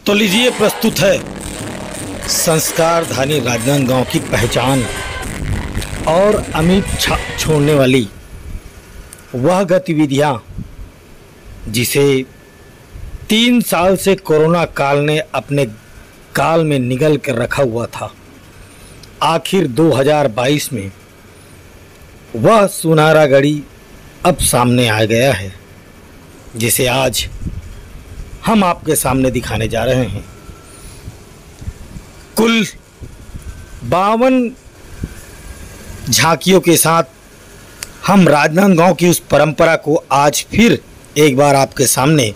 तो लीजिए प्रस्तुत है संस्कारधानी राजनांदगांव की पहचान और अमिट छाप छोड़ने वाली वह गतिविधियां जिसे 3 साल से कोरोना काल ने अपने काल में निगल कर रखा हुआ था। आखिर 2022 में वह सुनहरा घड़ी अब सामने आ गया है, जिसे आज हम आपके सामने दिखाने जा रहे हैं। कुल 52 झांकियों के साथ हम राजनांदगांव की उस परंपरा को आज फिर एक बार आपके सामने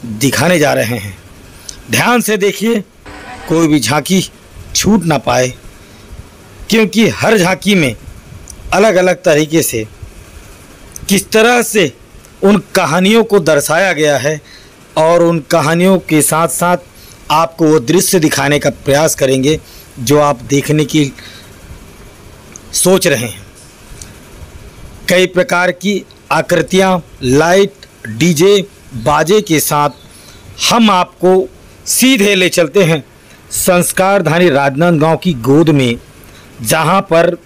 दिखाने जा रहे हैं। ध्यान से देखिए, कोई भी झांकी छूट ना पाए, क्योंकि हर झांकी में अलग अलग तरीके से किस तरह से उन कहानियों को दर्शाया गया है और उन कहानियों के साथ साथ आपको वो दृश्य दिखाने का प्रयास करेंगे जो आप देखने की सोच रहे हैं। कई प्रकार की आकृतियाँ, लाइट, डीजे, बाजे के साथ हम आपको सीधे ले चलते हैं संस्कारधानी राजनांदगांव की गोद में, जहां पर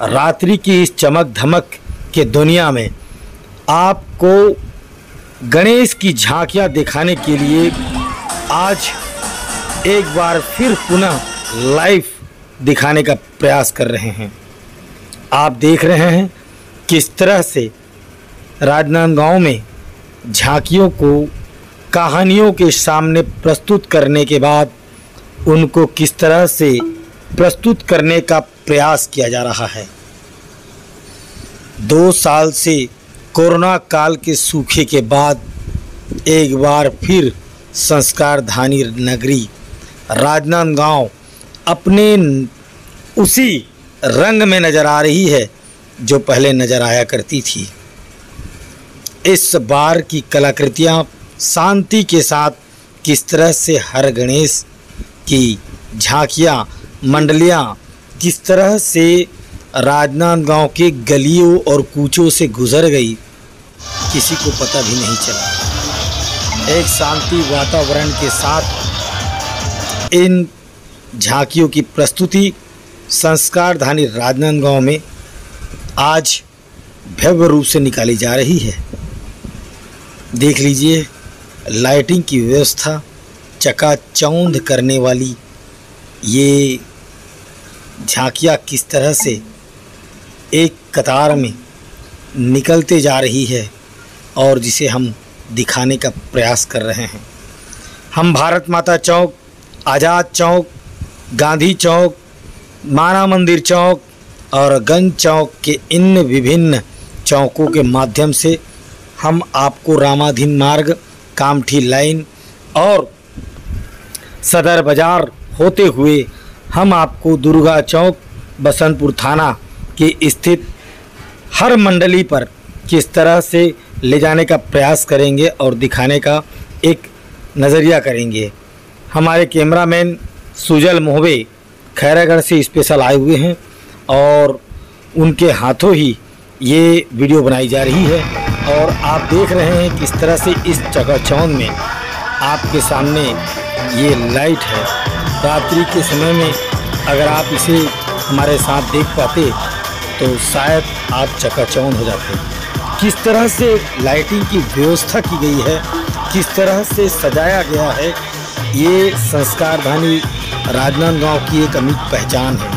रात्रि की इस चमक धमक के दुनिया में आपको गणेश की झांकियां दिखाने के लिए आज एक बार फिर पुनः लाइव दिखाने का प्रयास कर रहे हैं। आप देख रहे हैं किस तरह से राजनांदगांव में झांकियों को कहानियों के सामने प्रस्तुत करने के बाद उनको किस तरह से प्रस्तुत करने का प्रयास किया जा रहा है। 2 साल से कोरोना काल के सूखे के बाद एक बार फिर संस्कारधानी नगरी राजनांदगांव अपने उसी रंग में नज़र आ रही है जो पहले नज़र आया करती थी। इस बार की कलाकृतियाँ शांति के साथ किस तरह से हर गणेश की झांकियाँ, मंडलियाँ किस तरह से राजनांदगांव के गलियों और कूचों से गुजर गई, किसी को पता भी नहीं चला। एक शांति वातावरण के साथ इन झांकियों की प्रस्तुति संस्कारधानी राजनांदगांव में आज भव्य रूप से निकाली जा रही है। देख लीजिए, लाइटिंग की व्यवस्था चकाचौंध करने वाली ये झांकियाँ किस तरह से एक कतार में निकलते जा रही है और जिसे हम दिखाने का प्रयास कर रहे हैं। हम भारत माता चौक, आज़ाद चौक, गांधी चौक, माना मंदिर चौक और गंज चौक के इन विभिन्न चौकों के माध्यम से हम आपको रामाधीन मार्ग, कामठी लाइन और सदर बाज़ार होते हुए हम आपको दुर्गा चौक, बसंतपुर थाना के स्थित हर मंडली पर किस तरह से ले जाने का प्रयास करेंगे और दिखाने का एक नज़रिया करेंगे। हमारे कैमरामैन सुजल मोहबे खैरागढ़ से स्पेशल आए हुए हैं और उनके हाथों ही ये वीडियो बनाई जा रही है और आप देख रहे हैं किस तरह से इस चकाचौंध में आपके सामने ये लाइट है। रात्रि के समय में अगर आप इसे हमारे साथ देख पाते तो शायद आप चकाचौंध हो जाते। किस तरह से लाइटिंग की व्यवस्था की गई है, किस तरह से सजाया गया है, ये संस्कारधानी राजनांदगांव की एक अमिट पहचान है।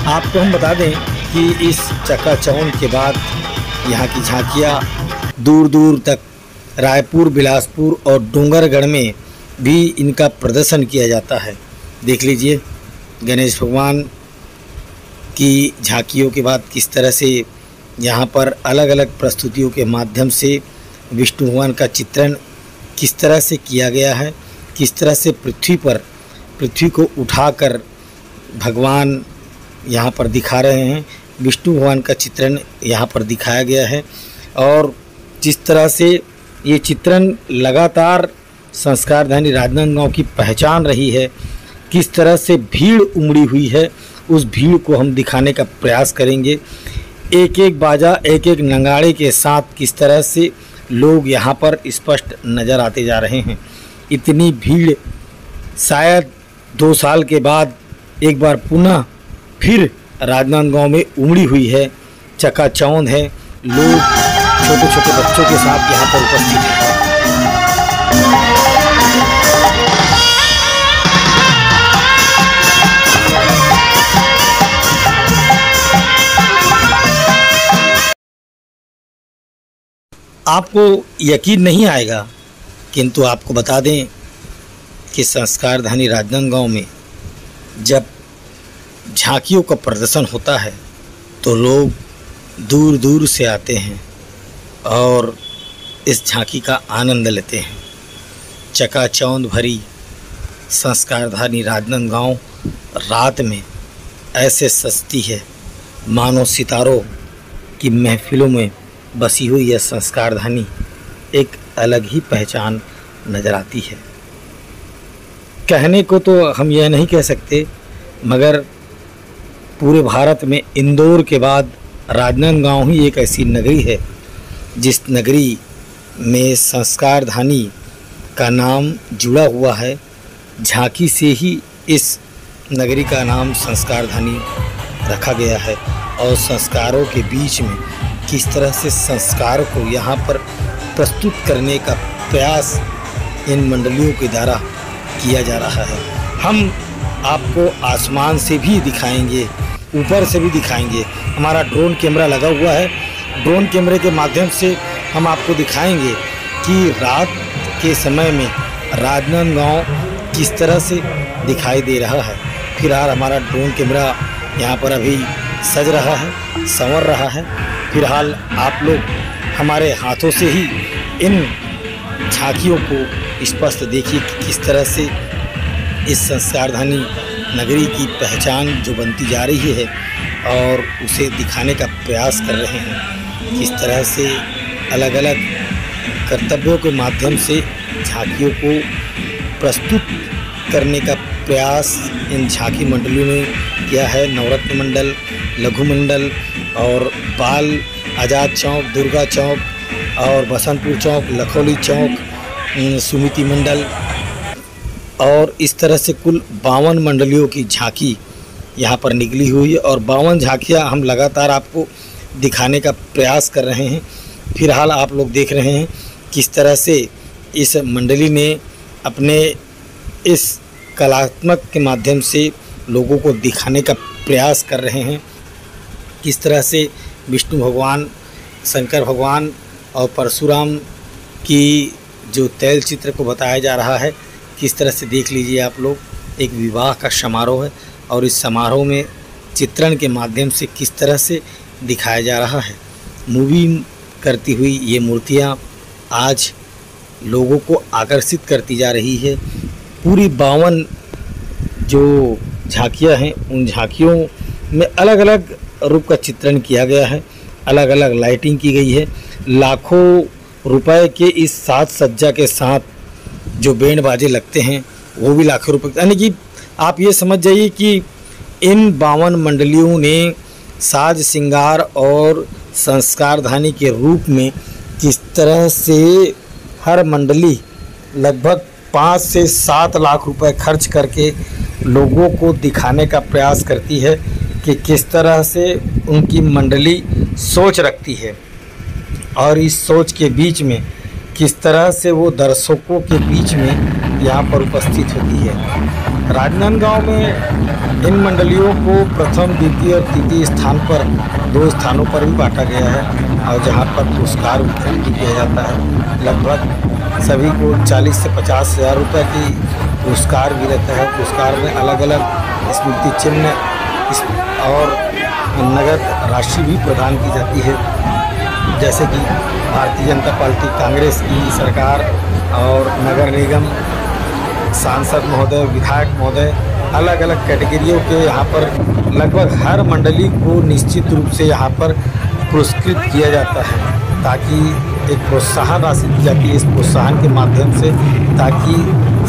आपको हम बता दें कि इस चकाचौंध के बाद यहाँ की झांकियाँ दूर दूर तक रायपुर, बिलासपुर और डूंगरगढ़ में भी इनका प्रदर्शन किया जाता है। देख लीजिए, गणेश भगवान की झांकियों के बाद किस तरह से यहाँ पर अलग अलग प्रस्तुतियों के माध्यम से विष्णु भगवान का चित्रण किस तरह से किया गया है, किस तरह से पृथ्वी को उठाकर भगवान यहाँ पर दिखा रहे हैं। विष्णु भगवान का चित्रण यहाँ पर दिखाया गया है और जिस तरह से ये चित्रण लगातार संस्कारधानी राजनांदगांव की पहचान रही है, किस तरह से भीड़ उमड़ी हुई है, उस भीड़ को हम दिखाने का प्रयास करेंगे। एक एक बाजा, एक एक नगाड़े के साथ किस तरह से लोग यहाँ पर स्पष्ट नज़र आते जा रहे हैं इतनी भीड़ शायद 2 साल के बाद एक बार पुनः फिर राजनांदगांव में उमड़ी हुई है। चकाचौंध है, लोग छोटे छोटे बच्चों के साथ यहाँ पर उपस्थित हैं। आपको यकीन नहीं आएगा, किंतु आपको बता दें कि संस्कारधानी राजनांदगांव में जब झांकियों का प्रदर्शन होता है तो लोग दूर दूर से आते हैं और इस झांकी का आनंद लेते हैं। चकाचौंध भरी संस्कारधानी राजनांदगांव रात में ऐसे सजती है मानो सितारों की महफिलों में बसी हुई यह संस्कारधानी एक अलग ही पहचान नज़र आती है। कहने को तो हम यह नहीं कह सकते, मगर पूरे भारत में इंदौर के बाद राजनांदगांव ही एक ऐसी नगरी है जिस नगरी में संस्कारधानी का नाम जुड़ा हुआ है। झांकी से ही इस नगरी का नाम संस्कारधानी रखा गया है और संस्कारों के बीच में किस तरह से संस्कार को यहाँ पर प्रस्तुत करने का प्रयास इन मंडलियों के द्वारा किया जा रहा है। हम आपको आसमान से भी दिखाएंगे, ऊपर से भी दिखाएंगे। हमारा ड्रोन कैमरा लगा हुआ है, ड्रोन कैमरे के माध्यम से हम आपको दिखाएंगे कि रात के समय में राजनांदगांव किस तरह से दिखाई दे रहा है। फिलहाल हमारा ड्रोन कैमरा यहाँ पर अभी सज रहा है, संवर रहा है। फिलहाल आप लोग हमारे हाथों से ही इन झांकियों को स्पष्ट देखिए कि किस तरह से इस संस्कारधानी नगरी की पहचान जो बनती जा रही है और उसे दिखाने का प्रयास कर रहे हैं। किस तरह से अलग अलग कर्तव्यों के माध्यम से झांकियों को प्रस्तुत करने का प्रयास इन झांकी मंडलियों ने किया है। नवरत्न मंडल, लघु मंडल और बाल आज़ाद चौक, दुर्गा चौक और बसंतपुर चौक, लखोली चौक, सुमिति मंडल और इस तरह से कुल 52 मंडलियों की झांकी यहाँ पर निकली हुई है और 52 झांकियाँ हम लगातार आपको दिखाने का प्रयास कर रहे हैं। फिलहाल आप लोग देख रहे हैं किस तरह से इस मंडली ने अपने इस कलात्मक के माध्यम से लोगों को दिखाने का प्रयास कर रहे हैं। किस तरह से विष्णु भगवान, शंकर भगवान और परशुराम की जो तैल चित्र को बताया जा रहा है, किस तरह से देख लीजिए आप लोग। एक विवाह का समारोह है और इस समारोह में चित्रण के माध्यम से किस तरह से दिखाया जा रहा है। मूविंग करती हुई ये मूर्तियाँ आज लोगों को आकर्षित करती जा रही है। पूरी 52 जो झांकियाँ हैं उन झांकियों में अलग अलग रूप का चित्रण किया गया है, अलग अलग लाइटिंग की गई है। लाखों रुपए के इस साज सज्जा के साथ जो बैंड बाजे लगते हैं वो भी लाखों रुपए, यानी कि आप ये समझ जाइए कि इन 52 मंडलियों ने साज श्रृंगार और संस्कारधानी के रूप में किस तरह से हर मंडली लगभग 5 से 7 लाख रुपए खर्च करके लोगों को दिखाने का प्रयास करती है कि किस तरह से उनकी मंडली सोच रखती है और इस सोच के बीच में किस तरह से वो दर्शकों के बीच में यहाँ पर उपस्थित होती है। राजनांदगांव में इन मंडलियों को प्रथम, द्वितीय और तृतीय स्थान पर 2 स्थानों पर भी बांटा गया है और जहाँ पर पुरस्कार वितरण भी किया जाता है। लगभग सभी को 40 से 50 हज़ार रुपये की पुरस्कार भी रहता है। पुरस्कार में अलग अलग स्मृति चिन्ह और नगद राशि भी प्रदान की जाती है, जैसे कि भारतीय जनता पार्टी, कांग्रेस की सरकार और नगर निगम, सांसद महोदय, विधायक महोदय, अलग अलग कैटेगरियों के यहाँ पर लगभग हर मंडली को निश्चित रूप से यहाँ पर पुरस्कृत किया जाता है ताकि एक प्रोत्साहन राशि दी जाती है। इस प्रोत्साहन के माध्यम से ताकि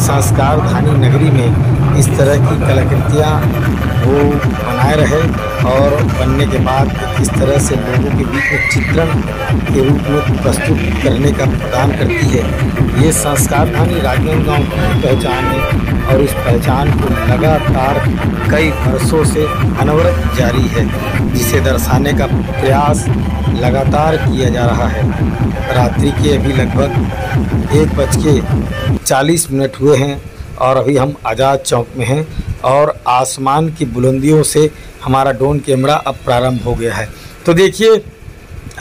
संस्कारधानी नगरी में इस तरह की कलाकृतियाँ वो बनाए रहे और बनने के बाद किस तरह से लोगों के बीच में चित्रण के रूप में प्रस्तुत करने का प्रदान करती है। ये संस्कारधानी राजनांदगांव की पहचान है और इस पहचान को लगातार कई वर्षों से अनवरत जारी है, जिसे दर्शाने का प्रयास लगातार किया जा रहा है। रात्रि के अभी लगभग 1:40 हुए हैं और अभी हम आज़ाद चौक में हैं और आसमान की बुलंदियों से हमारा ड्रोन कैमरा अब प्रारंभ हो गया है। तो देखिए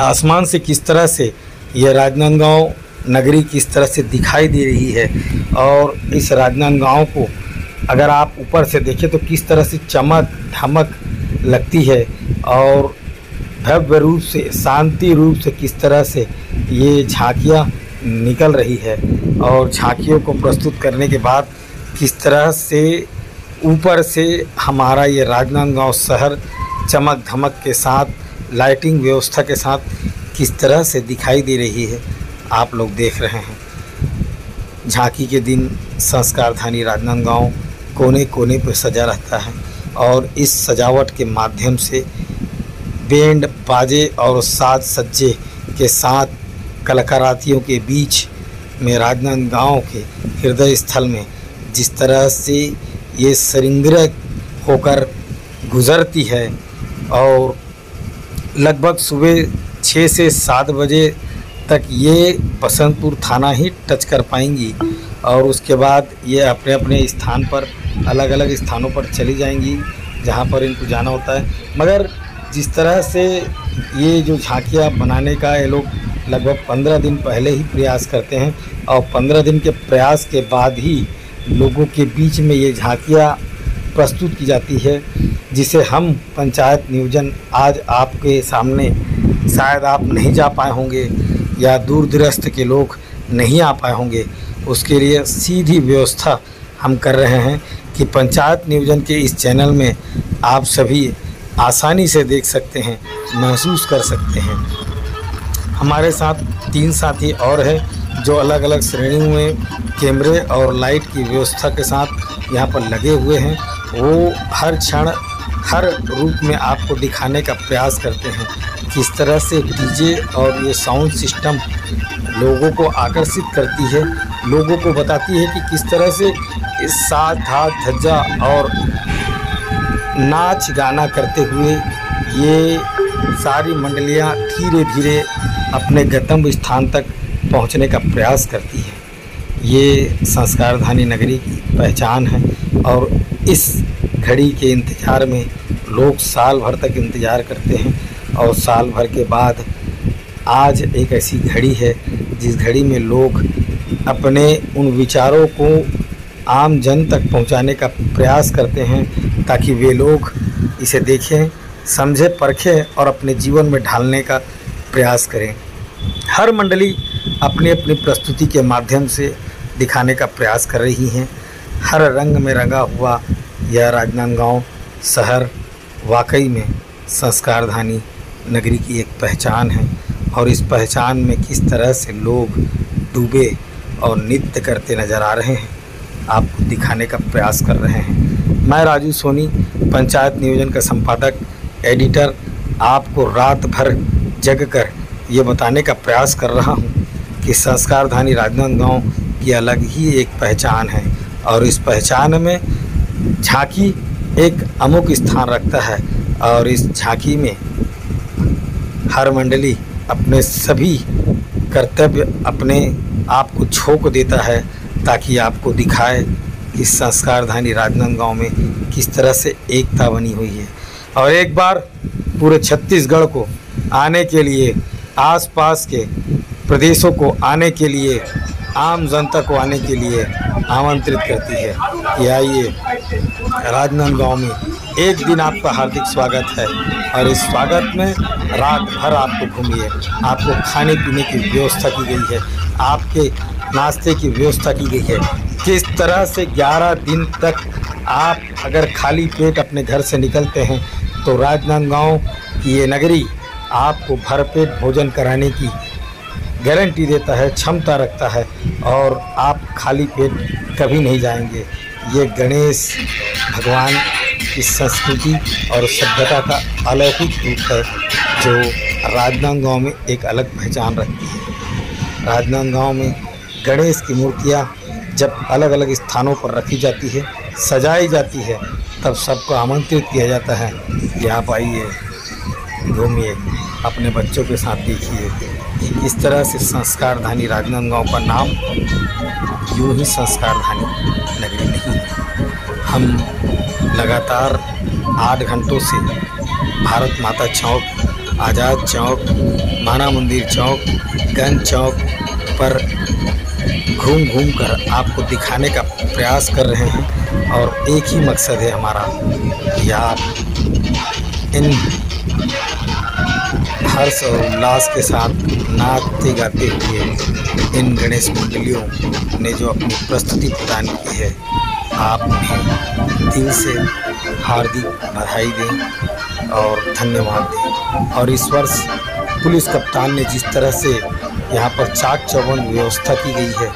आसमान से किस तरह से ये राजनांदगांव नगरी किस तरह से दिखाई दे रही है और इस राजनांदगांव को अगर आप ऊपर से देखें तो किस तरह से चमक धमक लगती है और भव्य रूप से शांति रूप से किस तरह से ये झांकियाँ निकल रही है और झांकियों को प्रस्तुत करने के बाद किस तरह से ऊपर से हमारा ये राजनांदगांव शहर चमक धमक के साथ लाइटिंग व्यवस्था के साथ किस तरह से दिखाई दे रही है, आप लोग देख रहे हैं। झांकी के दिन संस्कारधानी राजनांदगांव कोने कोने पर सजा रहता है और इस सजावट के माध्यम से बैंड बाजे और साज सज्जे के साथ कलाकारातियों के बीच में राजनांदगांव के हृदय स्थल में जिस तरह से ये सरिंद्र होकर गुज़रती है और लगभग सुबह 6 से 7 बजे तक ये बसंतपुर थाना ही टच कर पाएंगी और उसके बाद ये अपने अपने स्थान पर अलग अलग स्थानों पर चली जाएंगी जहाँ पर इनको जाना होता है। मगर जिस तरह से ये जो झांकियाँ बनाने का ये लोग लगभग 15 दिन पहले ही प्रयास करते हैं और 15 दिन के प्रयास के बाद ही लोगों के बीच में ये झांकियाँ प्रस्तुत की जाती है, जिसे हम पंचायत नियोजन आज आपके सामने शायद आप नहीं जा पाए होंगे या दूर दराज के लोग नहीं आ पाए होंगे। उसके लिए सीधी व्यवस्था हम कर रहे हैं कि पंचायत नियोजन के इस चैनल में आप सभी आसानी से देख सकते हैं, महसूस कर सकते हैं। हमारे साथ 3 साथी और हैं जो अलग अलग श्रेणियों में कैमरे और लाइट की व्यवस्था के साथ यहाँ पर लगे हुए हैं। वो हर क्षण हर रूप में आपको दिखाने का प्रयास करते हैं किस तरह से डीजे और ये साउंड सिस्टम लोगों को आकर्षित करती है, लोगों को बताती है कि किस तरह से इस साज धाज धज्जा और नाच गाना करते हुए ये सारी मंडलियाँ धीरे धीरे अपने गंतव्य स्थान तक पहुँचने का प्रयास करती है। ये संस्कारधानी नगरी की पहचान है और इस घड़ी के इंतज़ार में लोग साल भर तक इंतज़ार करते हैं और साल भर के बाद आज एक ऐसी घड़ी है जिस घड़ी में लोग अपने उन विचारों को आम जन तक पहुंचाने का प्रयास करते हैं ताकि वे लोग इसे देखें, समझें, परखें और अपने जीवन में ढालने का प्रयास करें। हर मंडली अपनी अपनी प्रस्तुति के माध्यम से दिखाने का प्रयास कर रही हैं। हर रंग में रंगा हुआ यह राजनांदगांव शहर वाकई में संस्कारधानी नगरी की एक पहचान है और इस पहचान में किस तरह से लोग डूबे और नृत्य करते नज़र आ रहे हैं, आपको दिखाने का प्रयास कर रहे हैं। मैं राजू सोनी, पंचायत नियोजन का संपादक, एडिटर, आपको रात भर जग कर ये बताने का प्रयास कर रहा हूँ कि संस्कारधानी राजनांदगांव की अलग ही एक पहचान है और इस पहचान में झांकी एक अमुक स्थान रखता है और इस झांकी में हर मंडली अपने सभी कर्तव्य अपने आप को झोंक देता है ताकि आपको दिखाए कि संस्कारधानी राजनांदगांव में किस तरह से एकता बनी हुई है। और एक बार पूरे छत्तीसगढ़ को आने के लिए, आसपास के प्रदेशों को आने के लिए, आम जनता को आने के लिए आमंत्रित करती है कि आइए राजनांदगांव में एक दिन आपका हार्दिक स्वागत है और इस स्वागत में रात भर आपको घूमिए। आपको खाने पीने की व्यवस्था की गई है, आपके नाश्ते की व्यवस्था की गई है। किस तरह से 11 दिन तक आप अगर खाली पेट अपने घर से निकलते हैं तो राजनांदगांव की ये नगरी आपको भरपेट भोजन कराने की गारंटी देता है, क्षमता रखता है और आप खाली पेट कभी नहीं जाएंगे। ये गणेश भगवान की संस्कृति और सभ्यता का अलौकिक रूप है जो राजनांदगांव में एक अलग पहचान रखती है। राजनांदगांव में गणेश की मूर्तियाँ जब अलग अलग स्थानों पर रखी जाती है, सजाई जाती है, तब सबको आमंत्रित किया जाता है कि आप आइए, घूमिए, अपने बच्चों के साथ देखिए। इस तरह से संस्कारधानी राजनांदगांव का नाम यूँ ही संस्कारधानी नगरी नहीं है। हम लगातार 8 घंटों से भारत माता चौक, आज़ाद चौक, माना मंदिर चौक, गंज चौक पर घूम घूम कर आपको दिखाने का प्रयास कर रहे हैं और एक ही मकसद है हमारा कि आप इन हर्ष और उल्लास के साथ नाचते गाते हुए इन गणेश मंडलियों ने जो अपनी प्रस्तुति प्रदान की है, आप उन्हें दिल से हार्दिक बधाई दें और धन्यवाद दें। और इस वर्ष पुलिस कप्तान ने जिस तरह से यहाँ पर चाक चौबंद व्यवस्था की गई है,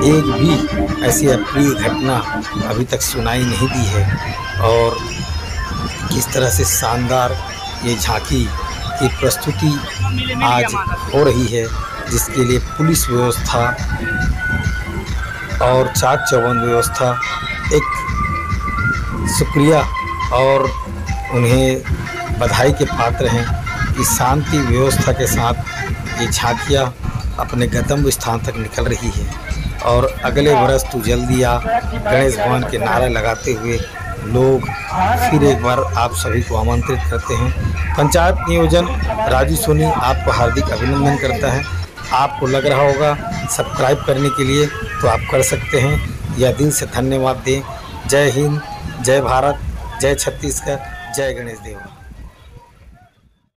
एक भी ऐसी अप्रिय घटना अभी तक सुनाई नहीं दी है। और किस तरह से शानदार ये झांकी की प्रस्तुति आज हो रही है, जिसके लिए पुलिस व्यवस्था और चाक चौबंद व्यवस्था एक शुक्रिया और उन्हें बधाई के पात्र हैं कि शांति व्यवस्था के साथ ये झांकियाँ अपने गंतव्य स्थान तक निकल रही है। और अगले वर्ष तू जल्दी आ गणेश भगवान के नारा लगाते हुए लोग फिर एक बार आप सभी को आमंत्रित करते हैं। पंचायत नियोजन राजू सोनी आपको हार्दिक अभिनंदन करता है। आपको लग रहा होगा सब्सक्राइब करने के लिए, तो आप कर सकते हैं, या दिल से धन्यवाद दें। जय हिंद, जय भारत, जय छत्तीसगढ़, जय गणेश देव।